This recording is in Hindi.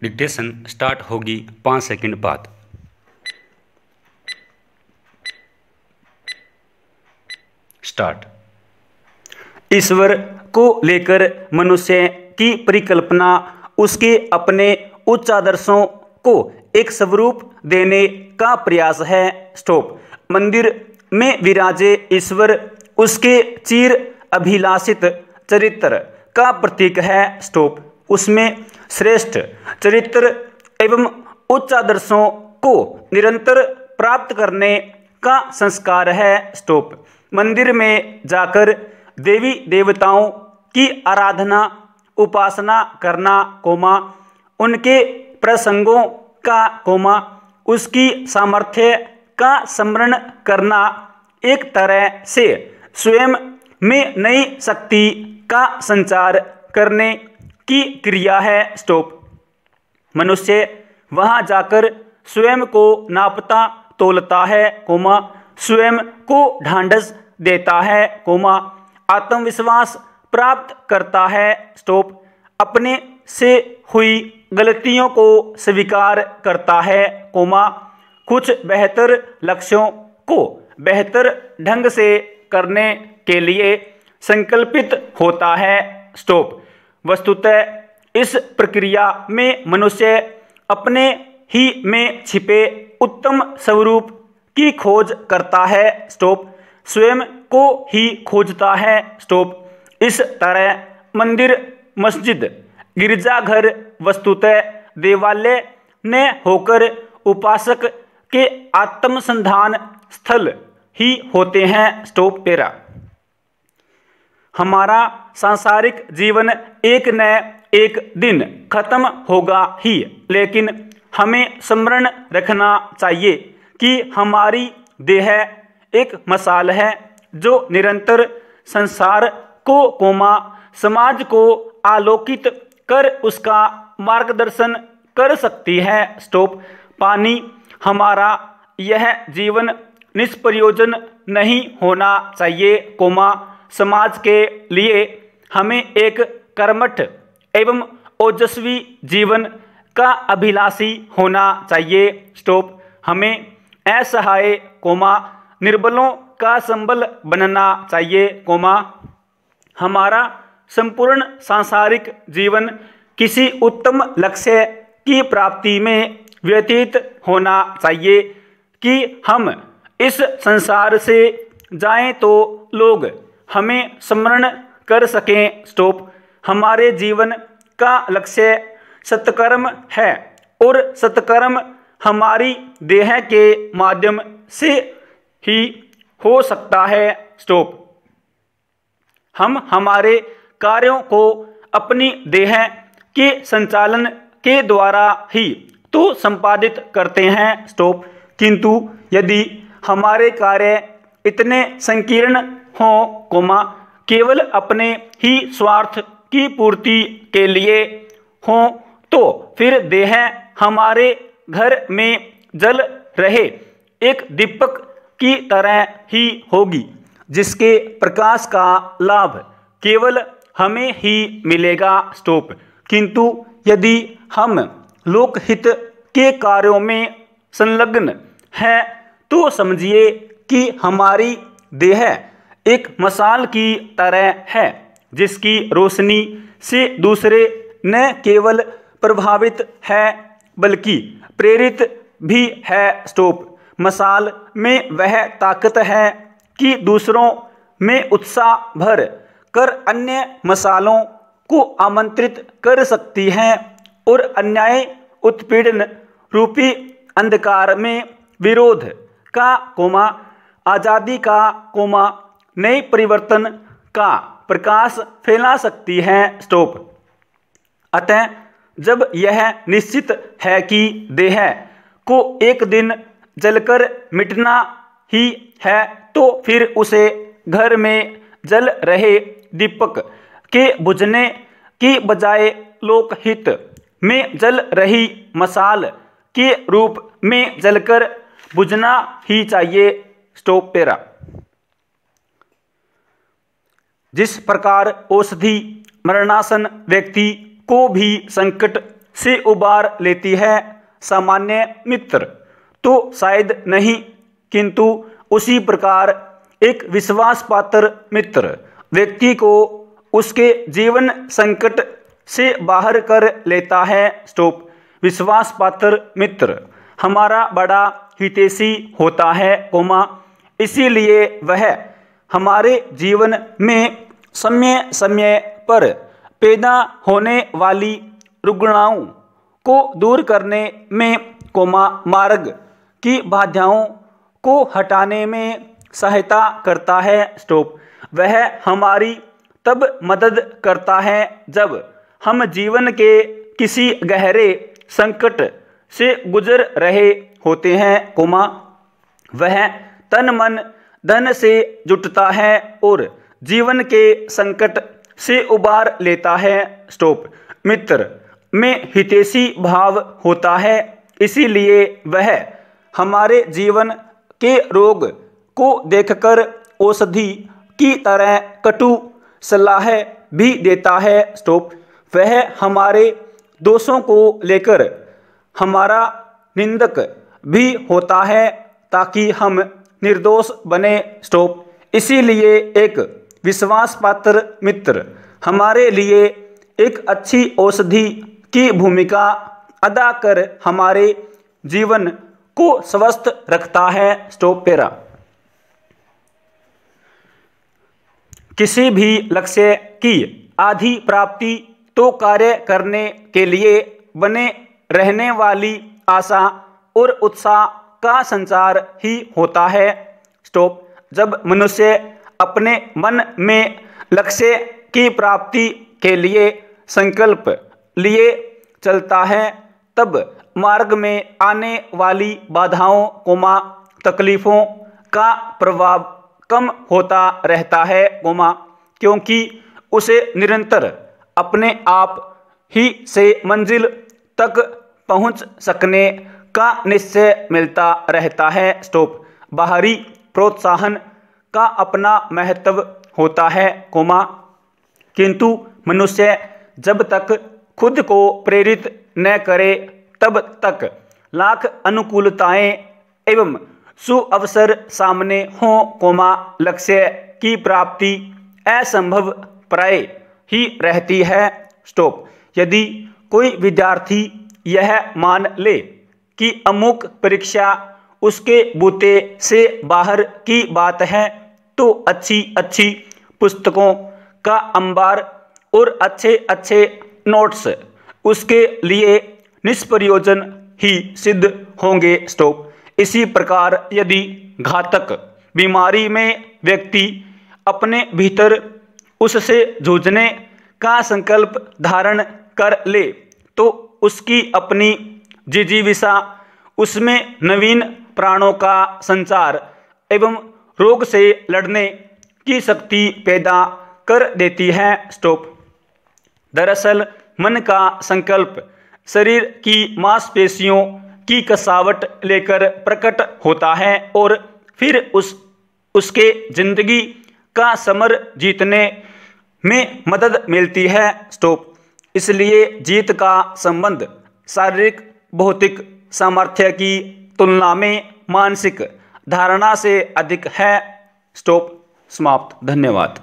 डिक्टेशन स्टार्ट होगी 5 सेकंड बाद। स्टार्ट। ईश्वर को लेकर मनुष्य की परिकल्पना उसके अपने उच्च आदर्शों को एक स्वरूप देने का प्रयास है। स्टॉप। मंदिर में विराजे ईश्वर उसके चिर अभिलाषित चरित्र का प्रतीक है। स्टॉप। उसमें श्रेष्ठ चरित्र एवं उच्च आदर्शों को निरंतर प्राप्त करने का संस्कार है। स्टॉप। मंदिर में जाकर देवी देवताओं की आराधना उपासना करना, उनके प्रसंगों का, उसकी सामर्थ्य का स्मरण करना एक तरह से स्वयं में नई शक्ति का संचार करने की क्रिया है। स्टॉप। मनुष्य वहां जाकर स्वयं को नापता तोलता है, स्वयं को ढांढस देता है, आत्मविश्वास प्राप्त करता है। स्टॉप। अपने से हुई गलतियों को स्वीकार करता है, कुछ बेहतर लक्ष्यों को बेहतर ढंग से करने के लिए संकल्पित होता है। स्टॉप। वस्तुतः इस प्रक्रिया में मनुष्य अपने ही में छिपे उत्तम स्वरूप की खोज करता है। स्टॉप। स्वयं को ही खोजता है। स्टॉप। इस तरह मंदिर, मस्जिद, गिरजाघर वस्तुतः देवालय न होकर उपासक के आत्मसंधान स्थल ही होते हैं। स्टॉप। 13। हमारा सांसारिक जीवन एक न एक दिन खत्म होगा ही, लेकिन हमें स्मरण रखना चाहिए कि हमारी देह एक मशाल है जो निरंतर संसार को, समाज को आलोकित कर उसका मार्गदर्शन कर सकती है। स्टॉप। पानी हमारा यह जीवन निष्प्रयोजन नहीं होना चाहिए, समाज के लिए हमें एक कर्मठ एवं ओजस्वी जीवन का अभिलाषी होना चाहिए। स्टॉप। हमें असहाय, निर्बलों का संबल बनना चाहिए, हमारा संपूर्ण सांसारिक जीवन किसी उत्तम लक्ष्य की प्राप्ति में व्यतीत होना चाहिए कि हम इस संसार से जाएं तो लोग हमें स्मरण कर सकें। स्टॉप। हमारे जीवन का लक्ष्य सत्कर्म है और सत्कर्म हमारी देह के माध्यम से ही हो सकता है। स्टॉप। हम हमारे कार्यों को अपनी देह के संचालन के द्वारा ही तो संपादित करते हैं। स्टॉप। किंतु यदि हमारे कार्य इतने संकीर्ण हों, केवल अपने ही स्वार्थ की पूर्ति के लिए हों, तो फिर देह हमारे घर में जल रहे एक दीपक की तरह ही होगी, जिसके प्रकाश का लाभ केवल हमें ही मिलेगा। स्टॉप। किंतु यदि हम लोकहित के कार्यों में संलग्न हैं तो समझिए कि हमारी देह एक मशाल की तरह है, जिसकी रोशनी से दूसरे न केवल प्रभावित है बल्कि प्रेरित भी है। स्टॉप। मशाल में वह ताकत है कि दूसरों में उत्साह भर कर अन्य मशालों को आमंत्रित कर सकती है और अन्याय उत्पीड़न रूपी अंधकार में विरोध का, आजादी का, नए परिवर्तन का प्रकाश फैला सकती है। स्टॉप। अतः जब यह निश्चित है कि देह को एक दिन जलकर मिटना ही है, तो फिर उसे घर में जल रहे दीपक के बुझने की बजाय लोकहित में जल रही मशाल के रूप में जलकर बुझना ही चाहिए। स्टॉप। 13। जिस प्रकार औषधि मरणासन व्यक्ति को भी संकट से उबार लेती है। सामान्य मित्र तो शायद नहीं, किंतु उसी प्रकार एक विश्वास पात्र मित्र व्यक्ति को उसके जीवन संकट से बाहर कर लेता है। स्टॉप। विश्वास पात्र मित्र हमारा बड़ा हितैषी होता है, इसीलिए वह हमारे जीवन में समय समय पर पैदा होने वाली रुग्णाओं को दूर करने में, मार्ग की बाधाओं को हटाने में सहायता करता है। स्टॉप। वह हमारी तब मदद करता है जब हम जीवन के किसी गहरे संकट से गुजर रहे होते हैं, वह तन मन धन से जुटता है और जीवन के संकट से उबार लेता है। स्टॉप। मित्र में हितैषी भाव होता है, इसीलिए वह हमारे जीवन के रोग को देखकर औषधि की तरह कटु सलाह भी देता है। स्टॉप। वह हमारे दोषों को लेकर हमारा निंदक भी होता है ताकि हम निर्दोष बने। स्टॉप। इसीलिए एक विश्वास पात्र मित्र हमारे लिए एक अच्छी औषधि की भूमिका अदा कर हमारे जीवन को स्वस्थ रखता है। स्टॉप। पेरा। किसी भी लक्ष्य की आधी प्राप्ति तो कार्य करने के लिए बने रहने वाली आशा और उत्साह का संचार ही होता है। स्टॉप। जब मनुष्य अपने मन में लक्ष्य की प्राप्ति के लिए संकल्प लिए चलता है, तब मार्ग में आने वाली बाधाओं, तकलीफों का प्रभाव कम होता रहता है, क्योंकि उसे निरंतर अपने आप ही से मंजिल तक पहुंच सकने का निश्चय मिलता रहता है। स्टॉप। बाहरी प्रोत्साहन का अपना महत्व होता है, किंतु मनुष्य जब तक खुद को प्रेरित न करे तब तक लाख अनुकूलताएं एवं सुअवसर सामने हों, लक्ष्य की प्राप्ति असंभव प्राय ही रहती है। स्टॉप। यदि कोई विद्यार्थी यह मान ले कि अमुक परीक्षा उसके बूते से बाहर की बात है, तो अच्छी अच्छी पुस्तकों का अंबार और अच्छे अच्छे नोट्स उसके लिए निष्प्रयोजन ही सिद्ध होंगे। स्टॉप। इसी प्रकार यदि घातक बीमारी में व्यक्ति अपने भीतर उससे जूझने का संकल्प धारण कर ले, तो उसकी अपनी जिजीविषा उसमें नवीन प्राणों का संचार एवं रोग से लड़ने की शक्ति पैदा कर देती है। स्टॉप। दरअसल मन का संकल्प शरीर की मांसपेशियों की कसावट लेकर प्रकट होता है और फिर उसके जिंदगी का समर जीतने में मदद मिलती है। स्टॉप। इसलिए जीत का संबंध शारीरिक भौतिक सामर्थ्य की तुलना में मानसिक धारणा से अधिक है। स्टॉप। समाप्त। धन्यवाद।